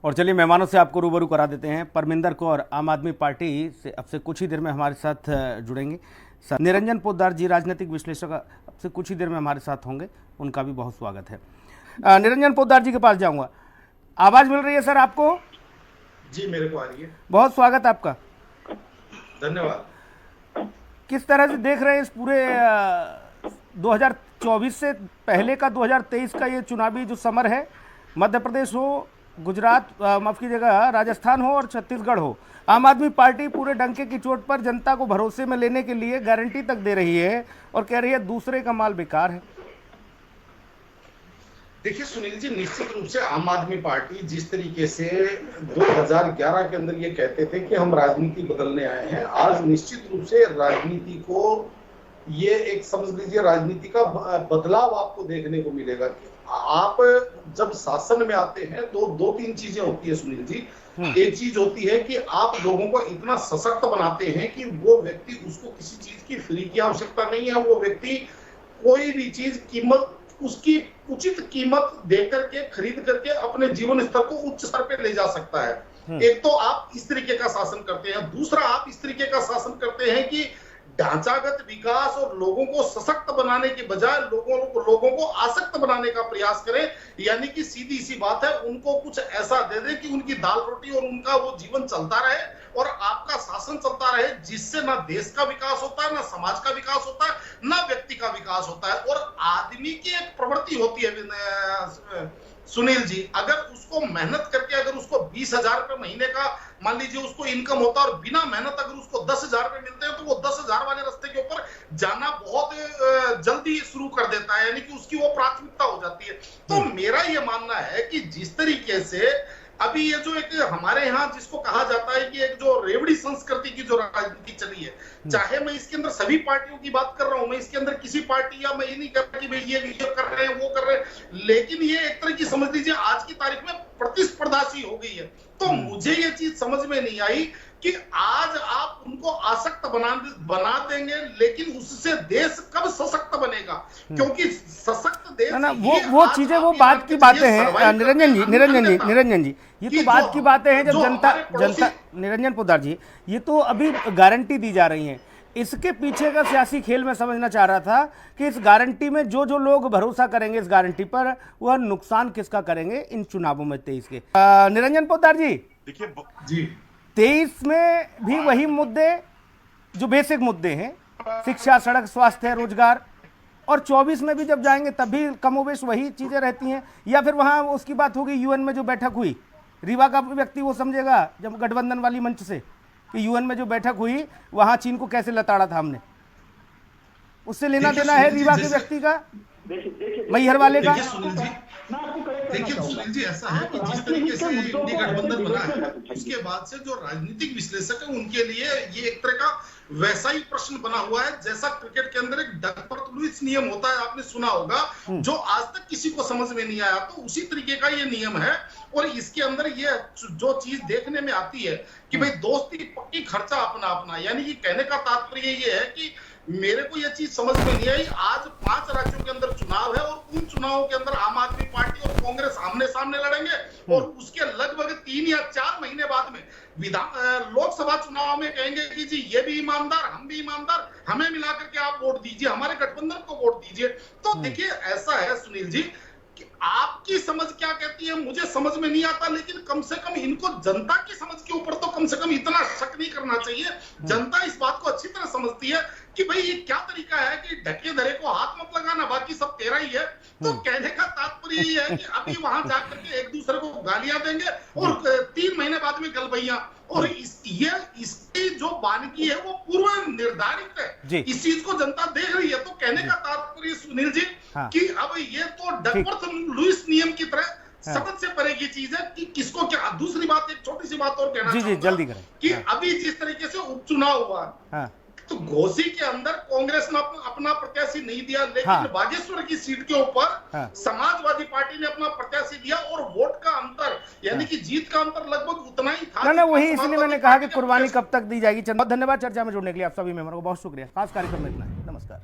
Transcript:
और चलिए मेहमानों से आपको रूबरू करा देते हैं। परमिंदर कौर आम आदमी पार्टी से अब से कुछ ही देर में हमारे साथ जुड़ेंगे। निरंजन पोद्दार जी राजनीतिक विश्लेषक अब से कुछ ही देर में हमारे साथ होंगे, उनका भी बहुत स्वागत है। निरंजन पोद्दार जी के पास जाऊंगा। आवाज़ मिल रही है सर आपको? जी मेरे को आ रही है। बहुत स्वागत आपका, धन्यवाद। किस तरह से देख रहे हैं इस पूरे 2024 से पहले का 2023 का ये चुनावी जो समर है? मध्य प्रदेश हो, गुजरात, माफ कीजिएगा, राजस्थान हो और छत्तीसगढ़ हो, आम आदमी पार्टी पूरे डंके की चोट पर जनता को भरोसे में लेने के लिए गारंटी तक दे रही है और कह रही है दूसरे का माल बेकार है। देखिए सुनील जी, निश्चित रूप से आम आदमी पार्टी जिस तरीके से 2011 के अंदर ये कहते थे कि हम राजनीति बदलने आए हैं, आज निश्चित रूप से राजनीति को ये एक समझ लीजिए राजनीति का बदलाव आपको देखने को मिलेगा। आप जब शासन में आते हैं तो दो तीन चीजें होती है सुनील जी। एक चीज होती है कि आप लोगों को इतना सशक्त बनाते हैं कि वो व्यक्ति, उसको किसी चीज की फ्री की आवश्यकता नहीं है। वो व्यक्ति कोई भी चीज कीमत, उसकी उचित कीमत दे करके खरीद करके अपने जीवन स्तर को उच्च स्तर पे ले जा सकता है। एक तो आप इस तरीके का शासन करते हैं। दूसरा, आप इस तरीके का शासन करते हैं कि ढांचागत विकास और लोगों को सशक्त बनाने के बजाय लोगों को आसक्त बनाने का प्रयास करें। यानी कि सीधी सी बात है, उनको कुछ ऐसा दे दें कि उनकी दाल रोटी और उनका वो जीवन चलता रहे और आपका शासन चलता रहे, जिससे ना देश का विकास होता है, ना समाज का विकास होता है, ना व्यक्ति का विकास होता है। और आदमी की एक प्रवृत्ति होती है सुनील जी, अगर उसको मेहनत करके, अगर उसको 20,000 रुपए महीने का मान लीजिए उसको इनकम होता है और बिना मेहनत अगर उसको 10,000 रुपए मिलते हैं तो वो 10,000 वाले रास्ते के ऊपर जाना बहुत जल्दी शुरू कर देता है। यानी कि उसकी वो प्राथमिकता हो जाती है। तो मेरा ये मानना है कि जिस तरीके से अभी ये जो एक हमारे यहाँ जिसको कहा जाता है कि एक जो रेवड़ी संस्कृति की जो राजनीति चली है, चाहे मैं इसके अंदर सभी पार्टियों की बात कर रहा हूं, मैं इसके अंदर किसी पार्टी या मैं ये नहीं कर रहा कि भाई ये कर रहे हैं वो कर रहे हैं, लेकिन ये एक तरह की समझ लीजिए आज की तारीख में प्रतिस्पर्धा सी हो गई है। तो मुझे ये चीज समझ में नहीं आई कि आज आप उनको आसक्त बना देंगे, लेकिन उससे देश कब सशक्त बनेगा? क्योंकि सशक्त देश ना वो चीजें, वो बात की बातें हैं निरंजन जी, ये तो बात की बातें हैं। जब जनता निरंजन पोद्दार जी, ये तो अभी गारंटी दी जा रही है, इसके पीछे का सियासी खेल मैं समझना चाह रहा था कि इस गारंटी में जो जो लोग भरोसा करेंगे इस गारंटी पर, वह नुकसान किसका करेंगे इन चुनावों में 23 के। निरंजन पोद्दार जी, देखिए जी, 23 में भी वही मुद्दे जो बेसिक मुद्दे हैं, शिक्षा, सड़क, स्वास्थ्य, रोजगार, और 24 में भी जब जाएंगे तब भी कमोबेश वही चीजें रहती हैं। या फिर वहां उसकी बात होगी यूएन में जो बैठक हुई, रीवा का व्यक्ति वो समझेगा जब गठबंधन वाली मंच से कि यूएन में जो बैठक हुई वहां चीन को कैसे लताड़ा था हमने, उससे लेना देना है रीवा के व्यक्ति का, मैहर वाले का। देखिए सुनील जी, ऐसा है कि जिस तरीके से इंडी गठबंधन बना है, उसके बाद से जो राजनीतिक विश्लेषक है उनके लिए ये एक तरह का वैसा ही प्रश्न बना हुआ है जैसा क्रिकेट के अंदर एक डकवर्थ लुईस नियम होता है, आपने सुना होगा, जो आज तक किसी को समझ में नहीं आया। तो उसी तरीके का ये नियम है। और इसके अंदर ये जो चीज देखने में आती है कि भाई दोस्ती पक्की, खर्चा अपना अपना। यानी कि कहने का तात्पर्य ये है कि मेरे को यह चीज समझ में नहीं आई, आज 5 राज्यों के अंदर चुनाव है और उन चुनावों के अंदर आम आदमी पार्टी और कांग्रेस आमने सामने लड़ेंगे और उसके लगभग 3 या 4 महीने बाद में लोकसभा चुनाव में कहेंगे कि जी ये भी ईमानदार, हम भी ईमानदार, हमें मिलाकर के आप वोट दीजिए, हमारे गठबंधन को वोट दीजिए। तो देखिए ऐसा है सुनील जी कि आपकी समझ क्या कहती है मुझे समझ में नहीं आता, लेकिन कम से कम इनको जनता की समझ के ऊपर तो कम से कम इतना शक नहीं करना चाहिए। जनता इस बात को अच्छी तरह समझती है कि भाई ये क्या तरीका है कि ढके धरे को हाथ मत लगाना, बाकी सब तेरा ही है। तो कहने का तात्पर्य ये है कि अभी वहां जाकर के एक दूसरे को गालियां देंगे और 3 महीने बाद में गलबैया, और इसकी जो वानगी है वो पूर्व निर्धारित है। इस चीज को जनता देख रही है। तो कहने का तात्पर्य सुनील जी कि अब ये तो डकवर्थ लुईस नियम की तरह समझ से परे की चीज है कि किसको क्या। दूसरी बात, एक छोटी सी बात और कहना चाहूंगा कि अभी जिस तरीके से उपचुनाव हुआ, तो घोसी के अंदर कांग्रेस ने अपना प्रत्याशी नहीं दिया, लेकिन बागेश्वर की सीट के ऊपर समाजवादी पार्टी ने अपना प्रत्याशी दिया और वोट का अंतर, यानी कि जीत का अंतर लगभग उतना ही था। ना वही, इसलिए मैंने कहा कि कुर्बानी कब तक दी जाएगी। बहुत धन्यवाद चर्चा में जुड़ने के लिए आप सभी मेंबरों को, बहुत शुक्रिया। खास कार्यक्रम में इतना है। नमस्कार।